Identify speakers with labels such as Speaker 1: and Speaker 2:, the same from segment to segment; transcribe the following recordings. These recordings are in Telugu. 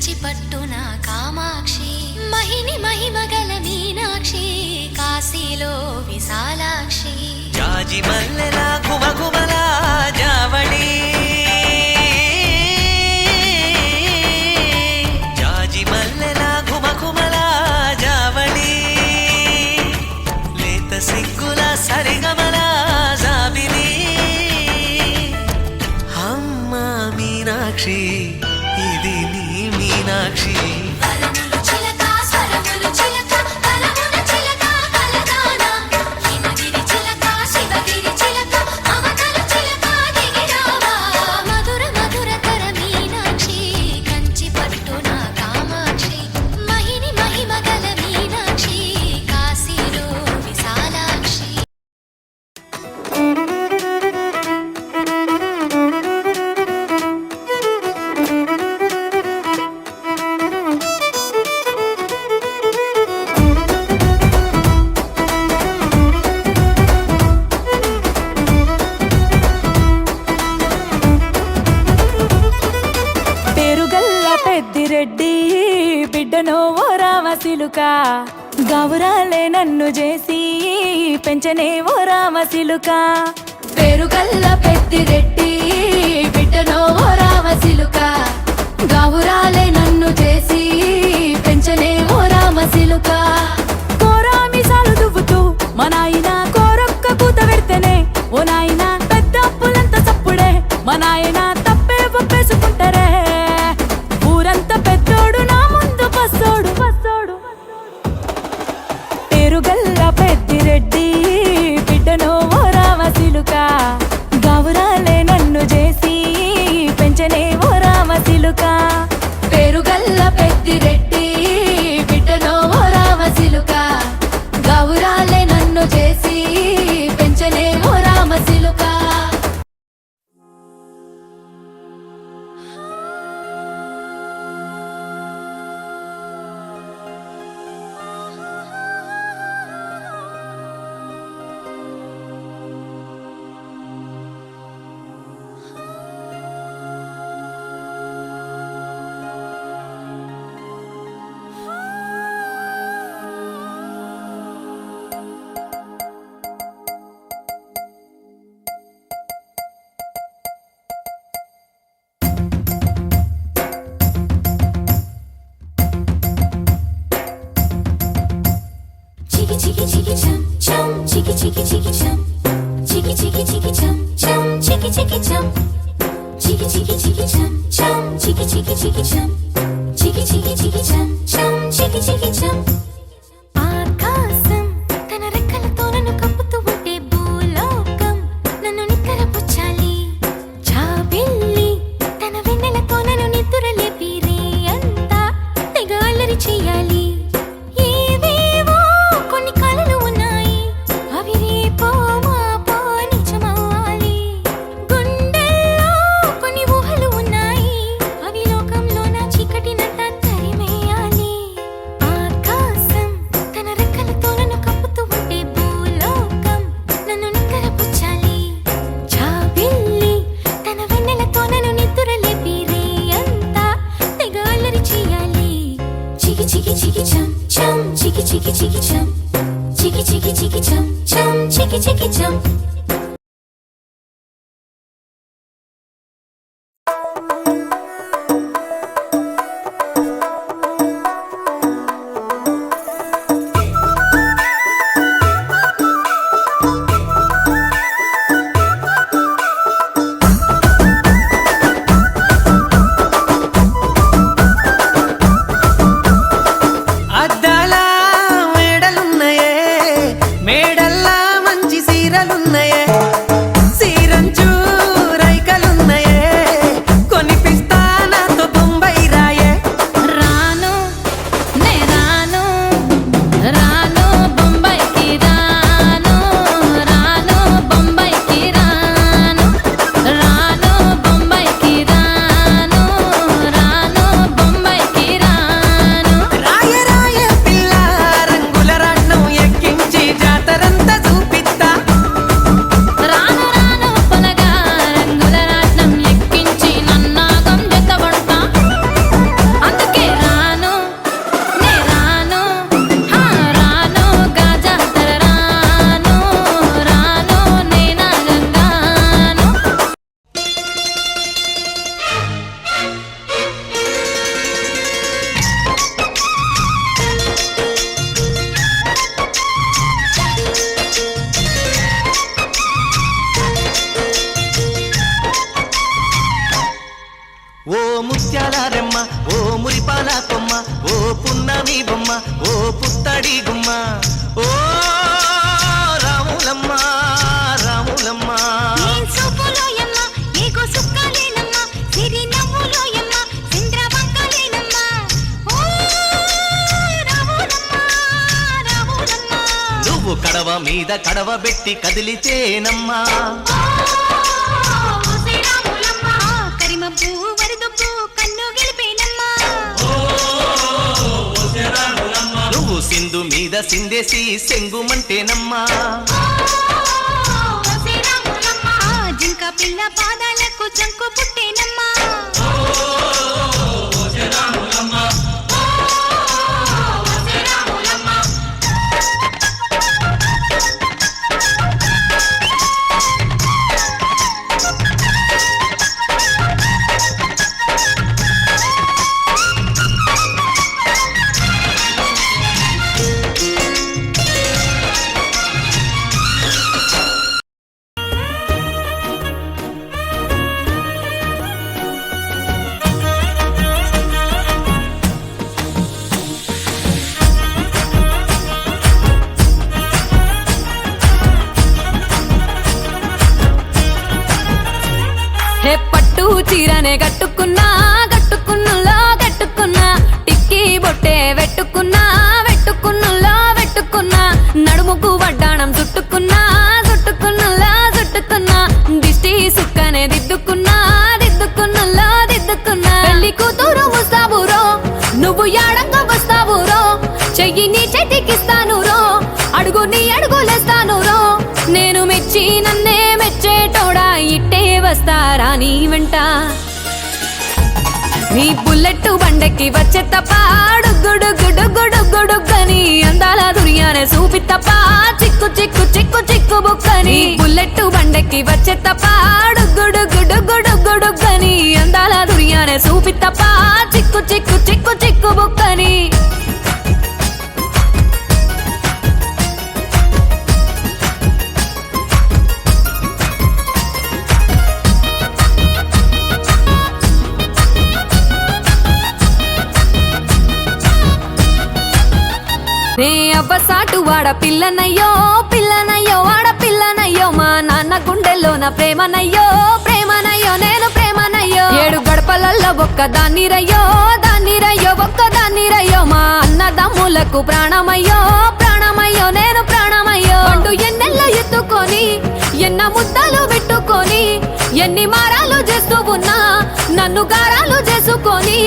Speaker 1: కంచి పట్టున కామాక్షి మహిని మహిమగల మీనాక్షి కాశీలో విశాలాక్షి
Speaker 2: జాజి మల్లెల గుమగుమల జావళి జాజి మల్లెల గుమగుమల జావళి లేత సిగ్గుల సరిగమల జాబిలి అమ్మ మీనాక్షి ఇది నీ మీనాక్షి
Speaker 3: రెడ్డి బిడ్డనో ఓ రామసిలుక గౌరాలే నన్ను చేసి పెంచనే ఓ రామసిలుక పేరుగల్ల పెద్దిరెడ్డి బిడ్డనో ఓ రామసిలుక గౌరాలే నన్ను చేసి పెంచనే ఓ రామసిలుక కోరామిసాలు దువ్వుతూ మా నాయన కోరొక్క కూత పెడితేనే ఓ నాయన పెద్ద అప్పులంత సప్పుడే మా నాయన తప్పే ఒప్పేసుకుంటారే ఊరంత పెద్దోడు నా ముందు బస్సోడు బస్సోడు పేరుగల్ల పెద్దిరెడ్డి బిడ్డనో ఓ రామసిలుక గౌరాలే నన్ను చేసి పెంచనే ఓ రామసిలుక పేరుగల్ల పెద్దిరెడ్డి బిడ్డనో ఓ రామసిలుక గౌరాలే నన్ను చేసి పెంచనే ఓ రామసిలుక Chiki chiki chum chum, chiki chiki chiki chum, chiki chiki chiki chum chum, chiki chiki chum, chiki chiki chiki chum chum, chiki chiki chiki chum, chiki chiki chiki chum chum, chiki chiki chum. ఆకాశం తన రెక్కలతో నన్ను కప్పుతూ ఉంటే భూలోకం నన్ను నిక్కరపుచ్చాలి చాబిల్లి తన వెన్నెలతో నన్ను నిద్రలేపి రే అంతా తెగ అల్లరి చేయాలి Chiki chiki chiki chum, chiki chiki chiki chum chum, chiki chiki chum.
Speaker 2: మేడల్లా మంచి సీరలున్న ఓ ముత్యాల రెమ్మ ఓ మురిపాల కొమ్మ ఓ పున్నమి బొమ్మ ఓ పుత్తడి గుమ్మ ఓ రాములమ్మ రాములమ్మ
Speaker 1: నీ చూపులోయమ్మ ఏగో సుక్కలేనమ్మ సిరి నవ్వులోయమ్మ చంద్రవంకలేనమ్మ ఓ రాములమ్మ రాములమ్మ
Speaker 2: నువ్వు కడవ మీద కడవ పెట్టి కదిలితేనమ్మా
Speaker 1: కరిమబ్బు వరదబ్బు కన్ను గెలిపేనమ్మ
Speaker 2: నువ్వు సింధు మీద సిందేసి సెంగుమంటేనమ్మా
Speaker 1: జింక పిల్ల పాదాలకు చంకు పుట్టేనమ్మ
Speaker 4: హే పట్టు చీరనే గట్టుకున్నా గట్టుకున్నులో గట్టుకున్నా టిక్కీ బొట్టే వెట్టుకున్నా వెట్టుకున్నులో వెట్టుకున్నా నడుముకు వడ్డాణం చుట్టుకున్నా చుట్టుకున్నులో చుట్టుకున్నా దిష్టి సుక్కనే దిద్దుకున్నా దిద్దుకున్నులో దిద్దుకున్నా పెళ్లి కూతురు వస్తావురో నువ్వు యాడంగా వస్తావురో చెయ్యి నీ చేతికిస్తాను రో అడుగు నీ అడుగులేస్తాను రో నేను మెచ్చి నన్నే మెచ్చేటోడా ఇట్టే వస్తారా నీ వెంట నీ బుల్లెట్ బండకి వచ్చే తప్ప గుడుగుడుగుడుగుడుగుడుగని అందాల దుర్యానే చూపి తప్ప చిక్కు చిక్కు చిక్కు చిక్కు బుక్కని బుల్లెట్ బండకి వచ్చే తప్ప గుడుగుడుగుడుగుడుగని అందాల దుర్యానే చూపి తప్ప చిక్కు చిక్కు చిక్కు చిక్కు బుక్కని నే అవ్వసాటు వాడ పిల్లనయ్యో పిల్లనయ్యో వాడ పిల్లనయ్యో మా నాన్న గుండెల్లోన ప్రేమనయ్యో ప్రేమనయ్యో నేను ప్రేమనయ్యో 7 గడపలల్లో ఒక్కదాన్ని రయ్యో దాన్ని రయ్యో ఒక్కదాన్ని రయ్యో మా అన్నదమ్ములకు ప్రాణమయ్యో ప్రాణమయ్యో నేను ప్రాణమయ్యో అంటూ ఎన్నెల్లో ఎత్తుకొని ఎన్న ముద్దలు పెట్టుకొని ఎన్ని మారాలు చేస్తూ ఉన్నా నన్ను గారాలు చేసుకొని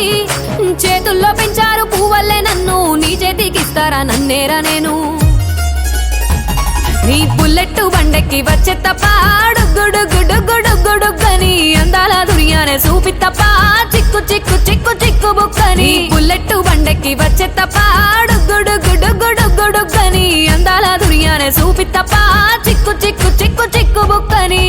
Speaker 4: చేతుల్లో పెంచారు పువ్వల్లే నన్ను నీ చేతికిస్తారా నన్నేరా నేను నీ బుల్లెట్ బండకి వచ్చే తప్ప గుడుగుడుగుడుగుడుగని అందాల దుర్యానే చూపి తప్ప చిక్కు చిక్కు చిక్కు చిక్కు బుక్కని బుల్లెట్ బండకి వచ్చే తప్ప గుడుగుడుగుడుగుడుగని అందాల దుర్యానే చూపి తప్ప చిక్కు చిక్కు చిక్కు చిక్కు బుక్కని